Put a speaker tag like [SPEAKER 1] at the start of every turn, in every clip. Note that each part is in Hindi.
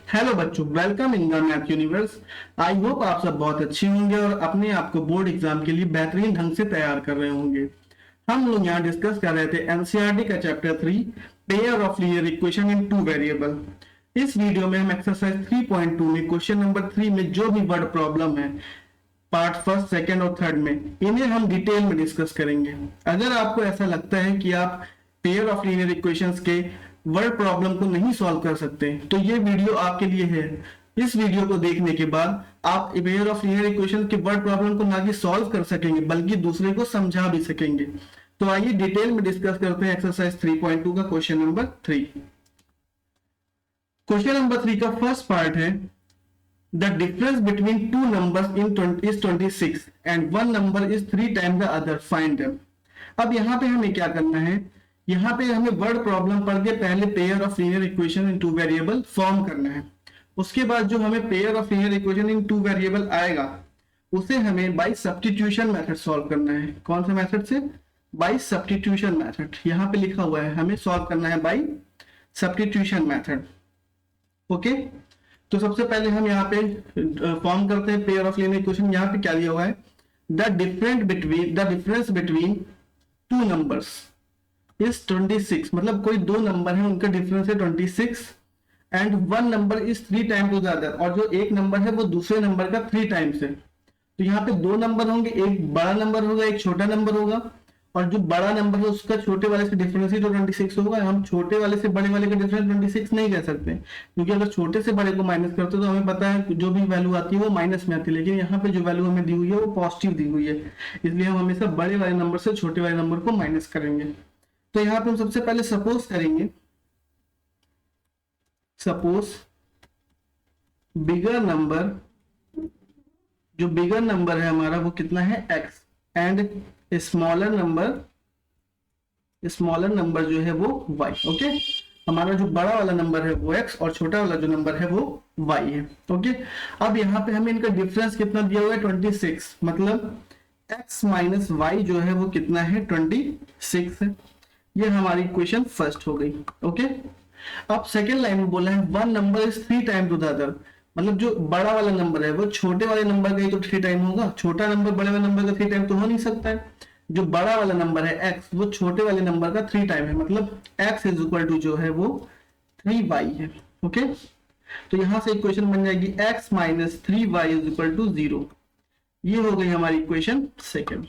[SPEAKER 1] हेलो बच्चों, welcome in the math universe. I hope आप सब बहुत अच्छे होंगे और अपने आप को बोर्ड एग्जाम के लिए बेहतरीन ढंग से तैयार कर रहे होंगे। हम लोग यहाँ डिस्कस कर रहे थे एनसीईआरटी का chapter 3 pair of linear equation in two variable. इस वीडियो में हम एक्सरसाइज 3.2 में क्वेश्चन नंबर 3 में जो भी वर्ड प्रॉब्लम है पार्ट फर्स्ट, सेकंड और थर्ड में, इन्हें हम डिटेल में डिस्कस करेंगे। अगर आपको ऐसा लगता है कि आप पेयर ऑफ लीनियर इक्वेशंस के वर्ड प्रॉब्लम को नहीं सॉल्व कर सकते तो ये वीडियो आपके लिए है। इस वीडियो को देखने के बाद आप पेयर ऑफ लीनियर इक्वेशन के वर्ड प्रॉब्लम को ना कि सॉल्व कर सकेंगे बल्कि दूसरे को समझा भी सकेंगे। तो आइए डिटेल में डिस्कस करते हैं एक्सरसाइज 3.2 का क्वेश्चन नंबर 3। क्वेश्चन नंबर 3 का फर्स्ट पार्ट है the difference between two numbers is 26 and one number is 3 times the other, find them। अब यहाँ पे हमें क्या करना है, यहाँ पे हमें वर्ड प्रॉब्लम पढ़ के पहले pair of linear equation in two variable form करना है। उसके बाद जो हमें pair of linear equation in two variable आएगा उसे हमें बाय सब्स्टिट्यूशन मेथड सॉल्व करना है। कौन सा मेथड से? By substitution method. यहाँ पे लिखा हुआ है हमें सॉल्व करना है बाय सब्स्टिट्यूशन मेथड। ओके, तो सबसे पहले हम यहाँ पे फॉर्म करते हैं पेयर ऑफ लीनियर इक्वेशन। यहाँ पे क्या दिया हुआ है, the difference between two numbers is 26। मतलब कोई दो नंबर है उनका डिफरेंस है 26 and one number is 3 times to the other, और जो एक नंबर है वो दूसरे नंबर का 3 टाइम्स है। तो यहाँ पे दो नंबर होंगे, एक बड़ा नंबर होगा एक छोटा नंबर होगा, और जो बड़ा नंबर है उसका छोटे वाले से डिफरेंस ही तो 26 होगा। हम छोटे वाले से बड़े वाले का डिफरेंस 26 नहीं कह सकते, क्योंकि अगर छोटे से बड़े को माइनस करते तो हमें पता है जो भी वैल्यू आती है वो माइनस में आती है, लेकिन यहाँ पे जो वैल्यू हमें दी हुई है वो पॉजिटिव दी हुई है, इसलिए हम हमेशा बड़े वाले नंबर से छोटे वाले नंबर को माइनस करेंगे। तो यहाँ पे हम सबसे पहले सपोज करेंगे, सपोज बिगर नंबर, जो बिगर नंबर है हमारा वो कितना है x, एंड स्मॉलर नंबर जो है वो y। ओके, हमारा जो बड़ा वाला नंबर है वो x और छोटा वाला जो नंबर है वो y है। ओके, अब यहाँ पे हमें इनका डिफरेंस कितना दिया हुआ है 26, मतलब x माइनस वाई जो है वो कितना है 26 है। ये हमारी इक्वेशन फर्स्ट हो गई। ओके, अब सेकेंड लाइन में बोला है one number is 3 time to the other, मतलब जो बड़ा वाला नंबर है वो छोटे वाले नंबर का ही तो 3 टाइम होगा, छोटा नंबर बड़े वाले नंबर का 3 टाइम तो हो नहीं सकता है। जो बड़ा वाला नंबर है x वो छोटे वाले नंबर का 3 टाइम है, मतलब x इज इक्वल टू जो है वो 3y है। ओके, तो यहां से इक्वेशन बन जाएगी x minus 3y is equal to 0। ये हो गई हमारी इक्वेशन सेकेंड।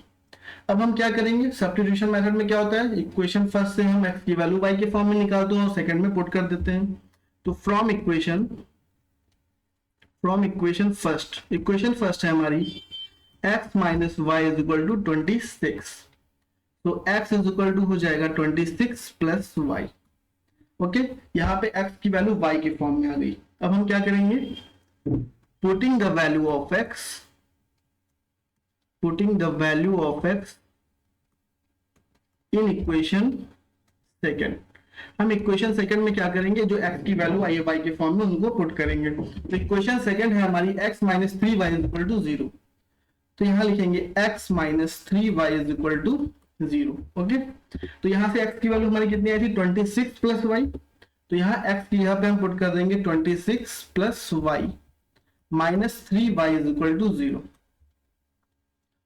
[SPEAKER 1] अब हम क्या करेंगे, सब्स्टिट्यूशन मेथड में क्या होता है, इक्वेशन फर्स्ट से हम x की वैल्यू y के फॉर्म में निकालते हैं और सेकंड में पुट कर देते हैं। तो फ्रॉम इक्वेशन फर्स्ट है हमारी x minus y is equal to 26। तो x इज इक्वल टू हो जाएगा 26 प्लस वाई। ओके, यहाँ पे x की वैल्यू y के फॉर्म में आ गई। अब हम क्या करेंगे, putting the value of x in equation second. हम इक्वेशन सेकंड में क्या करेंगे, जो x की वैल्यू आई है y के फॉर्म में उनको पुट करेंगे। तो इक्वेशन सेकंड है हमारी x minus 3y is equal to 0। तो यहाँ लिखेंगे x minus 3y is equal to 0। Okay, तो यहाँ से x की वैल्यू हमारी कितनी आई थी 26 प्लस y, तो यहाँ x की यहाँ पे हम पुट कर देंगे 26 plus y minus 3y is equal to 0।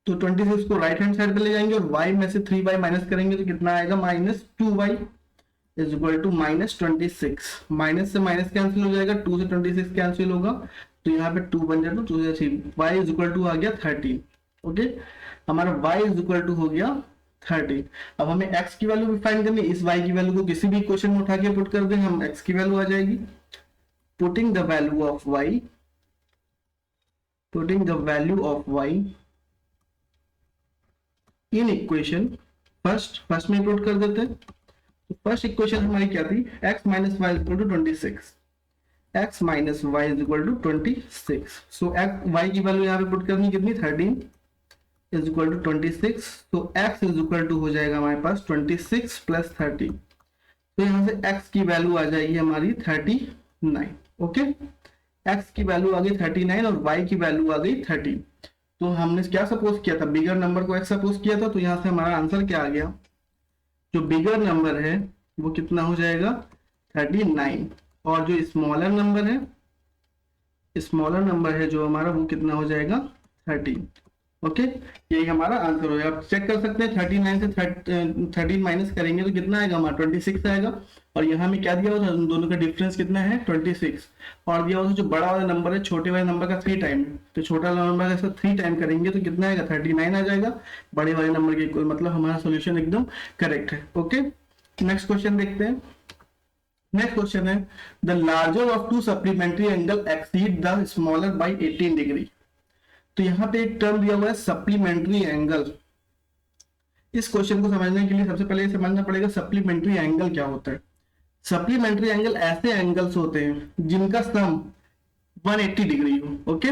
[SPEAKER 1] तो 26 को राइट हैंड साइड पे ले जाएंगे और y में से 3y माइनस करेंगे तो कितना आएगा, minus 2y is equal to minus 26। Minus से माइनस कैंसिल हो जाएगा, 2 से 26 कैंसिल होगा, तो यहाँ पे 2 बन जाएगा, 2 से 3, y इज इक्वल टू आ गया 13। ओके, हमारा y इज इक्वल टू हो गया 13। अब हमें x की वैल्यू भी फाइंड करनी है, इस y की वैल्यू को किसी भी क्वेश्चन में उठा के पुट कर दें, हम x की वैल्यू आ जाएगी। Putting the value of y in equation first में पुट कर देते हैं। तो फर्स्ट इक्वेशन हमारी क्या थी, x minus y is equal to 26, x minus y is equal to 26। So y की वैल्यू यहाँ पे पुट करनी कितनी, 13 इज इक्वल टू 26। तो x इज इक्वल टू हो जाएगा हमारे पास 26 प्लस 13। तो यहाँ से x की वैल्यू आ जाएगी हमारी 39। ओके, x की वैल्यू आ गई 39 और y की वैल्यू आ गई 13। तो हमने क्या सपोज किया था, बिगर नंबर को x सपोज किया था, तो यहाँ से हमारा आंसर क्या आ गया, जो बिगर नंबर है वो कितना हो जाएगा 39, और जो स्मॉलर नंबर है स्मॉलर नंबर है जो हमारा वो कितना हो जाएगा 13। ओके, यही हमारा आंसर हो जाएगा। आप चेक कर सकते हैं 39 से 13 माइनस करेंगे तो कितना आएगा हमारा 26 आएगा। और यहाँ में क्या दिया हुआ था, उन दोनों का डिफरेंस कितना है 26। और दिया हुआ था जो बड़ा वाला नंबर है छोटे वाले नंबर का 3 टाइम, तो छोटा वाला नंबर का 3 टाइम करेंगे तो कितना आएगा 39 आ जाएगा बड़े वाले नंबर के इक्वल। मतलब हमारा सोल्यूशन एकदम करेक्ट है। ओके, नेक्स्ट क्वेश्चन देखते हैं। नेक्स्ट क्वेश्चन है the larger of to supplementary angle exceed the smaller by 18 degree. तो यहाँ पे एक टर्म दिया हुआ है सप्लीमेंट्री एंगल। इस क्वेश्चन को समझने के लिए सबसे पहले समझना पड़ेगा सप्लीमेंट्री एंगल क्या होता है। सप्लीमेंट्री एंगल ऐसे एंगल्स होते हैं जिनका सम 180 डिग्री हो। ओके,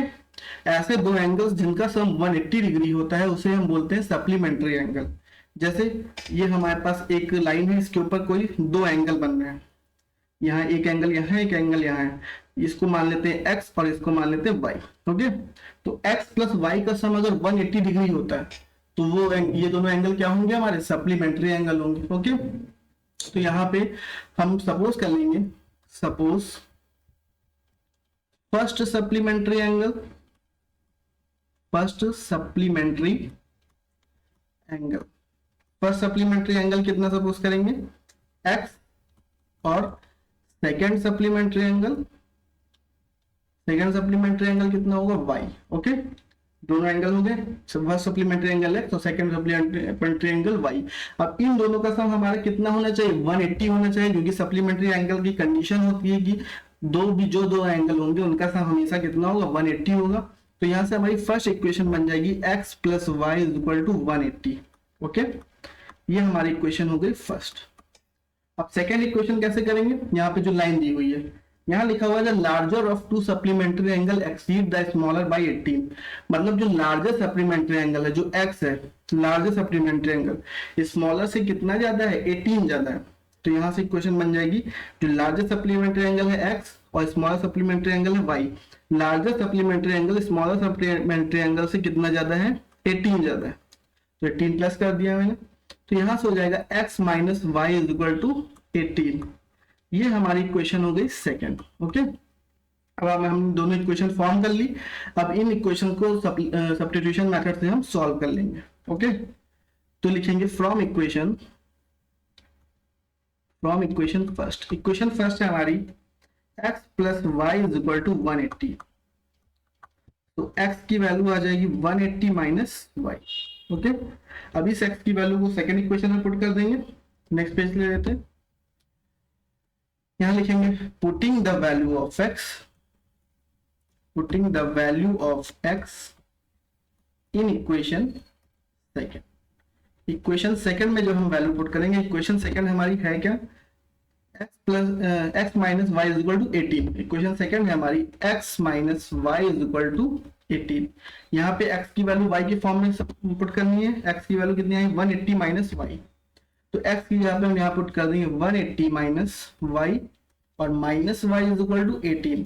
[SPEAKER 1] ऐसे दो एंगल्स जिनका सम 180 डिग्री होता है उसे हम बोलते हैं सप्लीमेंट्री एंगल। जैसे ये हमारे पास एक लाइन है, इसके ऊपर कोई दो एंगल बन रहे हैं, यहाँ एक एंगल यहाँ है, एक एंगल यहाँ है। इसको मान लेते हैं x और इसको मान लेते हैं y। ओके, तो x प्लस y का सम अगर 180 डिग्री होता है तो वो ये दोनों एंगल क्या होंगे हमारे सप्लीमेंट्री एंगल होंगे। ओके, तो यहाँ पे हम सपोज कर लेंगे, suppose first supplementary angle, first supplementary angle, first supplementary angle कितना सपोज करेंगे x, और second supplementary angle, second supplementary angle कितना होगा y। ओके, दोनों एंगल हो गए, फर्स्ट सप्लीमेंट्री एंगल है तो सेकेंड सप्लीमेंट्री एंगल y। अब इन दोनों का सम हमारा कितना होना चाहिए 180 होना चाहिए, क्योंकि सप्लीमेंट्री एंगल की कंडीशन होती है कि जो दो एंगल होंगे उनका सम हमेशा कितना होगा 180 होगा। तो यहाँ से हमारी फर्स्ट इक्वेशन बन जाएगी x plus y is equal to 180। Okay, ये हमारी इक्वेशन हो गई फर्स्ट। अब सेकेंड इक्वेशन कैसे करेंगे, यहाँ पे जो लाइन दी हुई है यहाँ लिखा हुआ है larger of to supplementary angle exceed the smaller by 18। मतलब जो लार्जर सप्लीमेंट्री एंगल है जो x है, लार्जर सप्लीमेंट्री एंगल स्मॉलर से कितना ज्यादा है 18 ज्यादा है। तो यहाँ से इक्वेशन बन जाएगी जो लार्जर सप्लीमेंट्री एंगल है x और स्मॉलर सप्लीमेंट्री एंगल है y। Larger supplementary angle smaller supplementary angle से कितना ज्यादा है 18 ज्यादा है, तो 18 प्लस कर दिया मैंने। तो यहां से हो जाएगा x minus y is equal to 18। ये हमारी इक्वेशन हो गई सेकेंड। ओके, अब हम दोनों इक्वेशन फॉर्म कर ली। अब इन इक्वेशन को सब्स्टिट्यूशन मेथड से हम सॉल्व कर लेंगे। ओके, तो लिखेंगे from equation first. Equation first है हमारी x plus y is equal to 180। तो x की वैल्यू आ जाएगी 180 माइनस वाई। ओके, अब इस x की वैल्यू को सेकेंड इक्वेशन में पुट कर देंगे। नेक्स्ट पेज ले लेते हैं, यहां लिखेंगे putting the value of x in equation second. Equation second में जो हम वैल्यू पुट करेंगे, इक्वेशन सेकेंड हमारी है क्या x minus y is equal to 18। Equation second है हमारी x minus y is equal to 18। यहाँ पे x की वैल्यू y के फॉर्म में पुट करनी है। x की वैल्यू कितनी आई 180 माइनस वाई, तो x की यहाँ पे हम यहाँ पुट कर देंगे 180 माइनस वाई और minus y is equal to 18।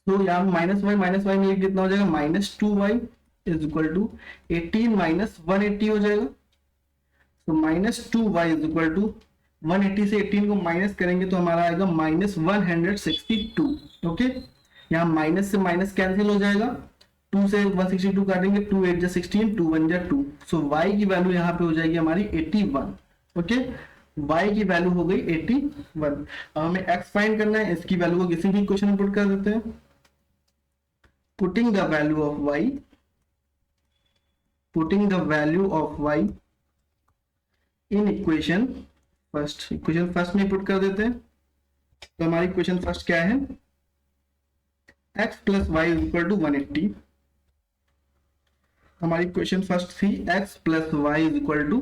[SPEAKER 1] तो यहाँ माइनस वाई में कितना हो जाएगा minus 2y is equal to 18 minus 180 हो जाएगा। तो minus 2y is equal to 180 से 18 को माइनस करेंगे तो हमारा आएगा माइनस 162। ओके, यहाँ माइनस से माइनस कैंसिल हो जाएगा, 2 से 162 काटेंगे, 2 8 जा 16, 2 1 जा 2। सो y की वैल्यू यहाँ पे हो जाएगी हमारी 81। ओके, y की वैल्यू हो गई 81। अब हमें x फाइंड करना है, इसकी वैल्यू को किसी भी इक्वेशन में पुट कर देते हैं। Putting the value of y in equation first में पुट कर देते हैं। तो हमारी इक्वेशन फर्स्ट क्या है x plus y is equal to 180। हमारी इक्वेशन फर्स्ट थी x plus y is equal to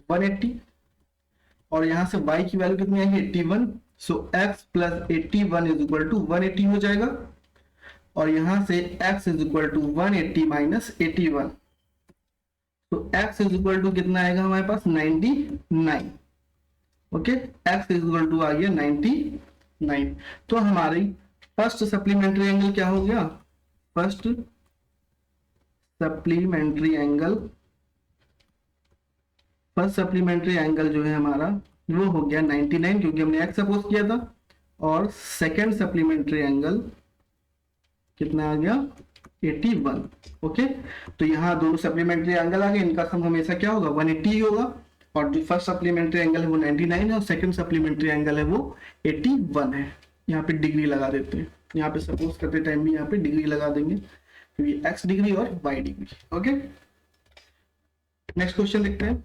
[SPEAKER 1] 180 और यहां से y की वैल्यू कितनी आएगी 81। So x plus 81 is equal to 180 हो जाएगा और यहां से x is equal to 180 minus 81। तो x इज इक्वल टू कितना आएगा हमारे पास 99। Okay, x is equal to आ गया 99। तो हमारी फर्स्ट सप्लीमेंट्री एंगल क्या हो गया, फर्स्ट सप्लीमेंट्री एंगल जो है हमारा वो हो गया 99 क्योंकि हमने x सपोज किया था। और सेकेंड सप्लीमेंट्री एंगल कितना आ गया 81। ओके, तो यहाँ दोनों सप्लीमेंट्री एंगल आ गए, इनका सम हमेशा क्या होगा 180 होगा, और जो फर्स्ट सप्लीमेंट्री एंगल है वो 99 है और सेकंड सप्लीमेंट्री एंगल है वो 81 है। यहाँ पे डिग्री लगा देते हैं, यहाँ पे सपोज करते टाइम भी यहाँ पे डिग्री लगा देंगे, क्योंकि एक्स डिग्री और y degree. Okay, next question देखते हैं।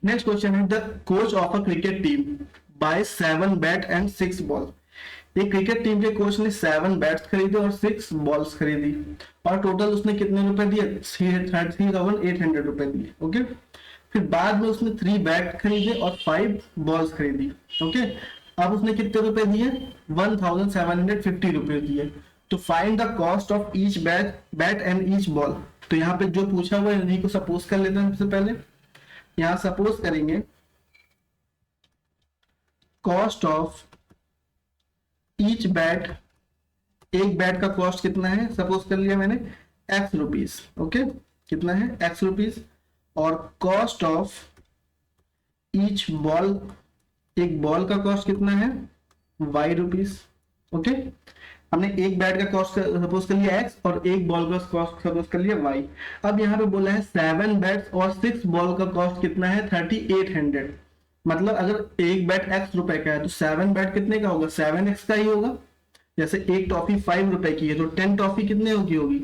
[SPEAKER 1] नेक्स्ट क्वेश्चन है the coach of a cricket team by 7 bat and 6 ball. एक क्रिकेट टीम के कोच ने 7 बैट्स खरीदे और 6 बॉल्स खरीदी, और टोटल उसने कितने रुपए दिए 3800 रुपए दिए। ओके, फिर बाद में उसने 3 बैट खरीदे और 5 बॉल्स खरीदी। ओके, अब उसने कितने रुपए दिए 1750 रुपए दिए। तो find the cost of each bat and each ball. तो यहाँ पे जो पूछा हुआ है इन्हीं को सपोज कर लेते हैं। सबसे पहले यहाँ सपोज करेंगे कॉस्ट ऑफ ईच बैट, एक बैट का कॉस्ट कितना है, सपोज कर लिया मैंने एक्स रुपीज। ओके, कितना है एक्स रुपीज, और कॉस्ट ऑफ ईच बॉल, एक बॉल का कॉस्ट कितना है वाई रुपीज। ओके, हमने एक बैट का कॉस्ट सपोज कर लिया एक्स और एक बॉल का कॉस्ट सपोज कर लिया वाई। अब यहाँ पे बोला है 7 बैट्स और 6 बॉल का कॉस्ट कितना है 3800। मतलब अगर एक बैट एक्स रुपए का है तो 7 बैट कितने का होगा 7x का ही होगा। जैसे एक टॉफी 5 रुपए की है तो 10 टॉफी कितने की होगी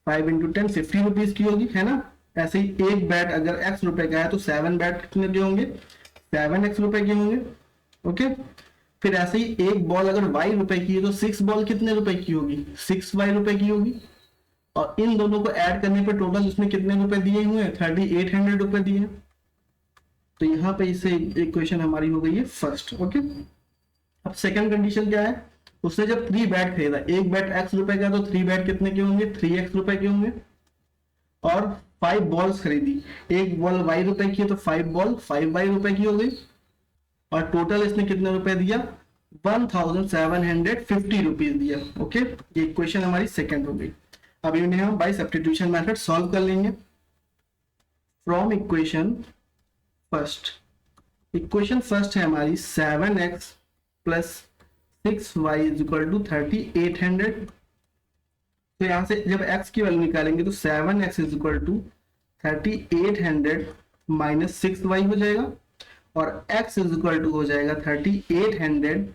[SPEAKER 1] 5 इंटू 10 50 रुपीज की होगी, है ना। ऐसे ही एक बैट अगर एक्स रुपए का है तो 7 बैट कितने के होंगे 7x रुपए के होंगे। ओके, फिर ऐसे ही एक बॉल अगर वाई रुपए की है तो 6 बॉल कितने रुपए की होगी 6y रुपए की होगी, और इन दोनों को ऐड करने पर टोटल उसने कितने रुपए दिए हुए हैं 3800 रुपए दिए। तो यहाँ पे इससे इक्वेशन हमारी हो गई है फर्स्ट। ओके, अब सेकंड कंडीशन क्या है, उसने जब 3 बैट खरीदा, एक बैट एक्स रुपए का तो 3 बैट कितने के होंगे 3x रुपए के होंगे, और 5 बॉल्स खरीदी, एक बॉल वाई रुपए की है तो 5 बॉल 5y रुपए की हो गई, और टोटल इसने कितने रुपए दिया 1750 रुपीज दिया। ओके, ये इक्वेशन हमारी सेकंड हो गई। अब इन्हें हम बाय सब्स्टिट्यूशन मेथड सॉल्व कर लेंगे। From equation first, equation first है हमारी 7x plus 6y is equal to 3800। तो यहां से जब x की वैल्यू निकालेंगे तो 7x is equal to 3800 minus 6y हो जाएगा, और x इज इक्वल टू हो जाएगा 3800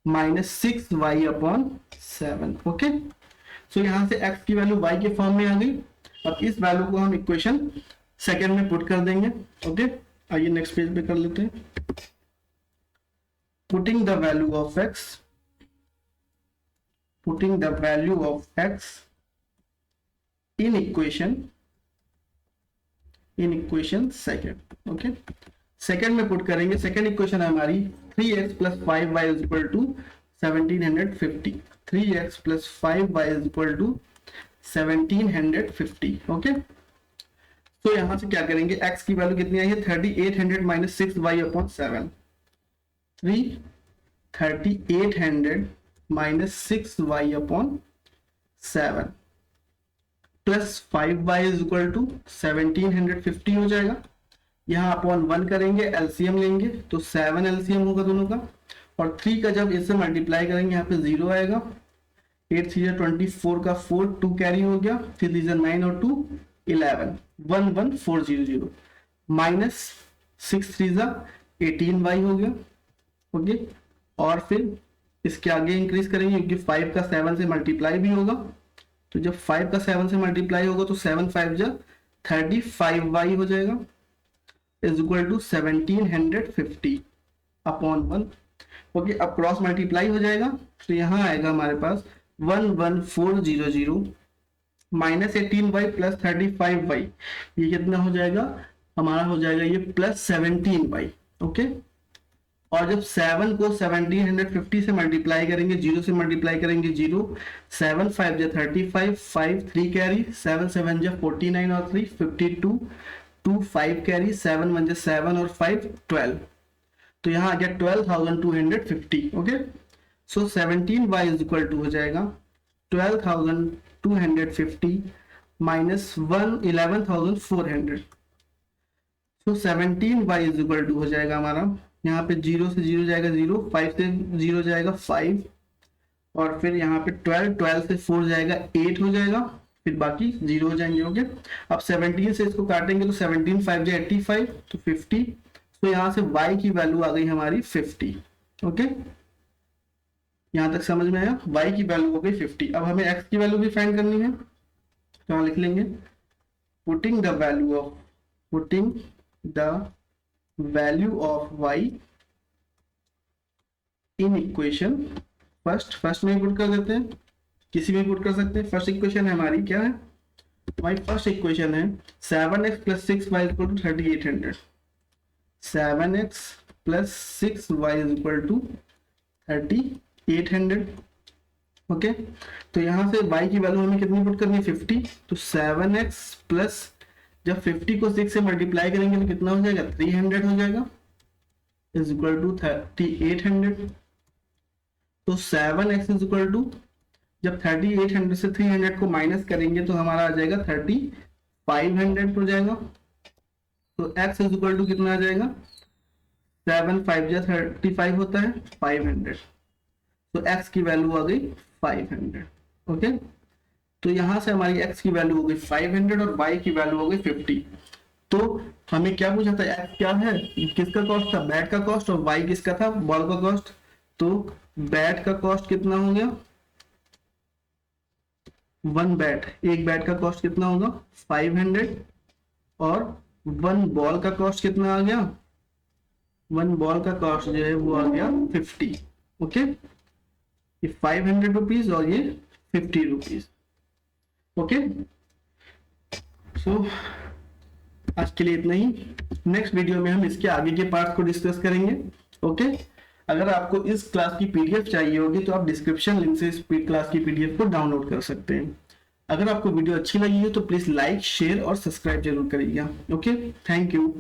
[SPEAKER 1] माइनस 6y अपॉन 7। ओके, सो यहां से x की वैल्यू y के फॉर्म में आ गई। अब इस वैल्यू को हम इक्वेशन सेकेंड में पुट कर देंगे। ओके, आइए नेक्स्ट पेज पे कर लेते हैं। Putting the value of x, putting the value of x in equation second. Okay, second में पुट करेंगे। सेकेंड इक्वेशन है हमारी 3x plus 5y is equal to 1750। 3x plus 5y is equal to 1750। Okay, तो यहां से क्या करेंगे x की वैल्यू कितनी आई है 3800 minus 6y upon 7। 3800 minus 6y upon 7 plus 5y is equal to 1750 हो जाएगा। यहाँ अपॉन 1 करेंगे, एलसीएम लेंगे तो 7 एलसीएम होगा दोनों का, और 3 का जब इससे मल्टीप्लाई करेंगे यहाँ पे 0 आएगा। 8 3 24 का 4 2 कैरी हो गया, 3 3 9 और 2 11 11400 माइनस 6 3 18y हो गया। ओके, और फिर इसके आगे इंक्रीज करेंगे क्योंकि 5 का 7 से मल्टीप्लाई भी होगा, तो जब 5 का 7 से मल्टीप्लाई होगा तो 7 5 जा 35y हो जाएगा is equal to 1750 upon 1। Okay, अब क्रॉस मल्टीप्लाई हो जाएगा तो यहाँ आएगा हमारे पास 11400 माइनस 18y प्लस 35y, ये कितना हो जाएगा हमारा हो जाएगा ये प्लस 17y। ओके, और जब 7 को 1750 से मल्टीप्लाई करेंगे, 0 से मल्टीप्लाई करेंगे 0, 7 5 जा 35, 5 3 कैरी, 7 7 जा 49 और 3 52, 2 5 कैरी, 7 1 जा 7 और 5 12, तो यहाँ आ गया 12,250। Okay, so 17y is equal to हो जाएगा 12,250 minus 11,400। So 17y is equal to हो जाएगा हमारा, यहाँ पे 0 से 0 जाएगा 0, 5 से 0 जाएगा 5, और फिर यहाँ पे 12 से 4 जाएगा 8 हो जाएगा, फिर बाकी 0 हो जाएंगे। ओके, अब 17 से इसको काटेंगे तो 17 5 जा 85 तो 50। तो यहाँ से y की वैल्यू आ गई हमारी 50। ओके, यहाँ तक समझ में आया, y की वैल्यू हो गई 50। अब हमें x की वैल्यू भी फाइंड करनी है, तो यहाँ लिख लेंगे putting the value of y in equation. First में पुट कर देते हैं, किसी में पुट कर सकते हैं। फर्स्ट इक्वेशन है हमारी, क्या है हमारी फर्स्ट इक्वेशन है 7x + 6y = 3800। 7x + 6y = 3800। Okay, तो यहाँ से y की वैल्यू हमें कितनी पुट करनी है 50। तो 7x प्लस, जब 50 को 6 से मल्टीप्लाई करेंगे तो कितना हो जाएगा 300 हो जाएगा, = 3800। तो 7x = जब 3800 से 300 को माइनस करेंगे तो हमारा आ जाएगा 3500 हो जाएगा। तो x = कितना आ जाएगा, 7 5 जा 35 होता है 500। तो x की वैल्यू आ गई 500। ओके, तो यहां से हमारी x की वैल्यू हो गई 500 और y की वैल्यू हो गई 50। तो हमें क्या पूछा था, x क्या है, किसका कॉस्ट था, बैट का कॉस्ट, और y किसका था, बॉल का कॉस्ट। तो बैट का कॉस्ट कितना हो गया, 1 बैट, एक बैट का कॉस्ट कितना होगा 500, और 1 बॉल का कॉस्ट कितना आ गया, 1 बॉल का कॉस्ट जो है वो आ गया 50। ओके, ये 500 रुपीज और ये 50 रुपीज। ओके, सो आज के लिए इतना ही। नेक्स्ट वीडियो में हम इसके आगे के पार्ट को डिस्कस करेंगे। ओके, अगर आपको इस क्लास की पीडीएफ चाहिए होगी तो आप डिस्क्रिप्शन लिंक से इस क्लास की पीडीएफ को डाउनलोड कर सकते हैं। अगर आपको वीडियो अच्छी लगी है तो प्लीज लाइक, शेयर और सब्सक्राइब जरूर करिएगा। Okay, thank you.